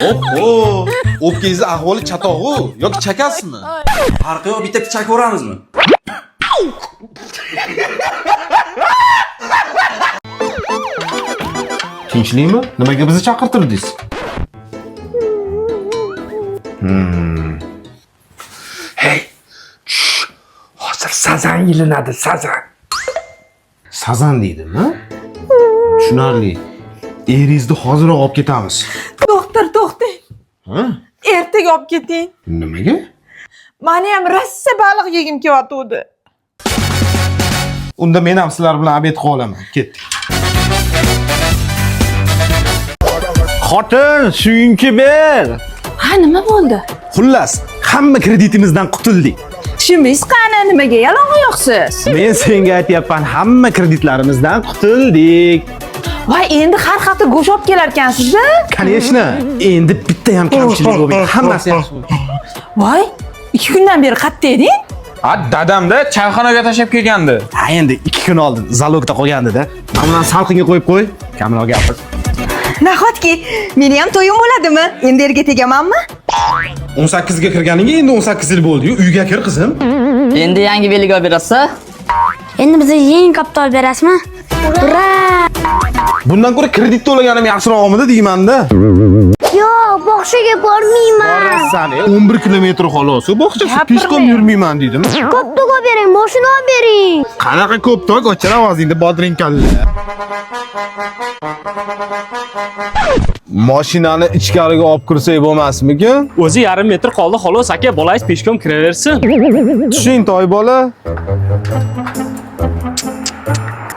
Oho, o'pkangizni ahvoli chatoqu yoki chakasizmi? Farqi yo'q, bitta pichak ko'ramizmi? Tinchlikmi? Nimaga bizni chaqirtirdingiz? Hey, hozir sazan ilinadi, sazan. Sazan deydimi? Tushunarli. Eringizni hoziroq olib ketamiz. Doktor, to'xtang. Ha? Ertaga olib keting. Nimaga? Meni ham rossa baliq yegim kelyotgandi. Unda men ham sizlar bilan obed qila olaman. Ketdik. Xotin, suyunki ber. Ha, nima bo'ldi? Xullas, hamma kreditimizdan qutuldik. Shumingiz qani, nimaga yalang'oq yo'qsiz? Men senga aytyapman, hamma kreditlarimizdan qutuldik. Voy, endi har hafta go'sht olib kelar ekansiz-da? Конечно, endi bitta ham kamchilik bo'lmaydi. Hammasi yaxshi bo'ladi. Voy, 2 kundan beri qayerda eding? Ha, dadamda chayxonaga tashlab kelgandi. Ha, endi 2 kun oldin zalogda qolgandi-da. Mana buni salqinga qo'yib qo'y. Kamroq gapir. Nahotki, meni ham to'yim bo'ladimi? Endi erga tegamanmi? 18 ga kirganingga endi 18 yil bo'ldi-yu, uyga kir qizim. Endi yangi belgi olib berasiz. Endi bizga yeng kapital berasizmi? Ura! Bundan ko'ra kredit to'laganim yaxshirog'imidi deyman-da. Yo'q, bog'chaga bormayman. Borasan, 11 kilometr xolos. Bog'chasi peshkom yurmayman dedim. Ko'p bering, mashina olib bering. Qanaqa ko'p to'q, ochar ovozingni bodring kalla. Mashinani ichkariga olib kirsak bo'lmasmikin? O'zi yarim metr qoldi xolos aka, bolangiz peshkom kiraversin. Tushing toy bola.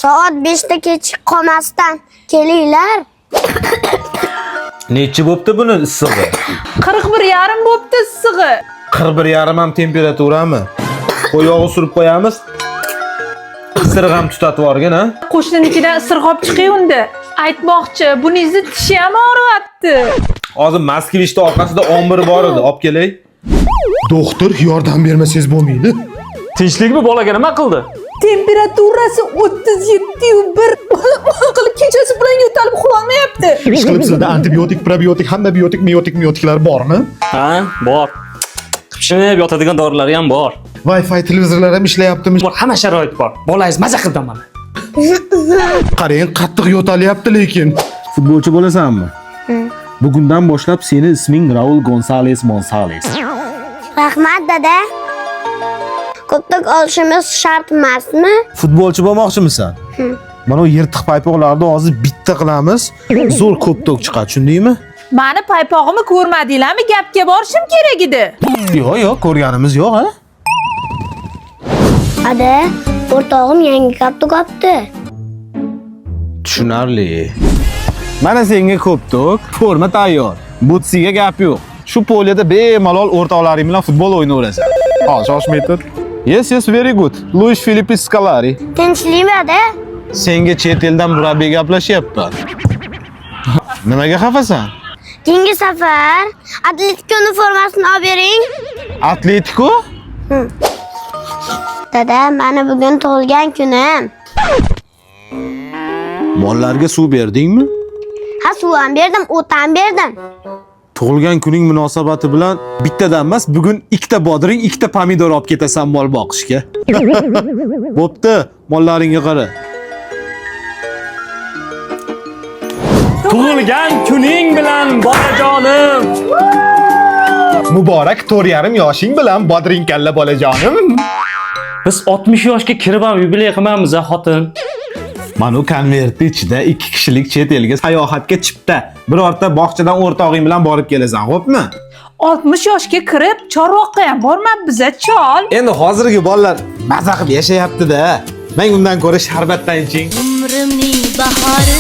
Soat 5 da kechib qolmasdan kelinglar. Nechi bo'pti buni issig'i? 41,5 bo'pti issig'i. 41,5 ham temperaturami? Oyog'i surib qo'yamiz. Isiriq ham tutatib yuborgan, ha? Qo'shninikidan isiriq olib chiqing unda. Aytmoqchi, buningizni tishi ham og'riyapti. Hozir Moskvishda orqasida ombir bor edi, olib kelay. Doktor, yordam bermasangiz bo'lmaydi. Tinchlikmi, bolaga nima qildi? Temperaturasi 37,1 qilib kechasi bilan yo'talib uxlolmayapti. Ishqilib sizda antibiotik, probiotik, hamma biotik, meotiklar bormi? Ha, bor. Qipshinib yotadigan dorilar ham bor. Wi-Fi televizorlar ham ishlayaptimi? Bor, hamma sharoit bor. Bolangiz maza qildi mana. Qarang, qattiq yo'talyapti lekin. Futbolchi bo'lasanmi? Bugundan boshlab seni isming Raul Gonzales Monsales. Rahmat dada. Ko'ptok olishimiz shart emasmi? Futbolchi bo'lmoqchimisan? Mana bu yirtiq paypoqlarni hozir bitta qilamiz. Zo'r ko'ptok chiqadi, tushundingmi? Mani paypog'imni ko'rmadinglarmi? Gapga borishim kerak edi. Yo'q, ko'rganimiz yo'q, ha? Ada, o'rtog'im yangi ko'ptok olibdi. Tushunarli. Mana senga ko'ptok, forma tayyor. Butsiga gap yo'q. Shu poliyada bemalol o'rtoqlaring bilan futbol o'ynayverasan. Hozir shoshmay tur. Yes, very good. Luis Felipe Scolari. Tinchlikmi ada? Senga chet eldan murabbiy gaplashyapman. Nimaga xafasan? Keyingi safar Atletico'ning formasini olib bering. Atletico? Dada, mana bugun tug'ilgan kunim. Mollarga suv berdingmi? Ha, suv ham berdim, o't ham berdim. Tug'ilgan kuning munosabati bilan bittadan emas, bugun ikkita bodring, ikkita pomidor olib ketasan mol boqishga. Bo'pti, mollaringga qara. Tug'ilgan kuning bilan bolajonim. Muborak 4,5 yoshing bilan bodring kalla bolajonim. Biz 60 yoshga kirib ham yubiley qilmaymiz, xotin. Mana bu konvertning ichida 2 kishilik chet elga sayohatga chipta. Birorta bog'chadan o'rtog'ing bilan borib kelasan, xo'pmi? 60 yoshga kirib, Chorvoqqa ham bormabmiz-a, chol. Endi hozirgi bolalar maza qilib yashayapti-da. Men undan ko'ra sharbatdan iching. Umrimning bahori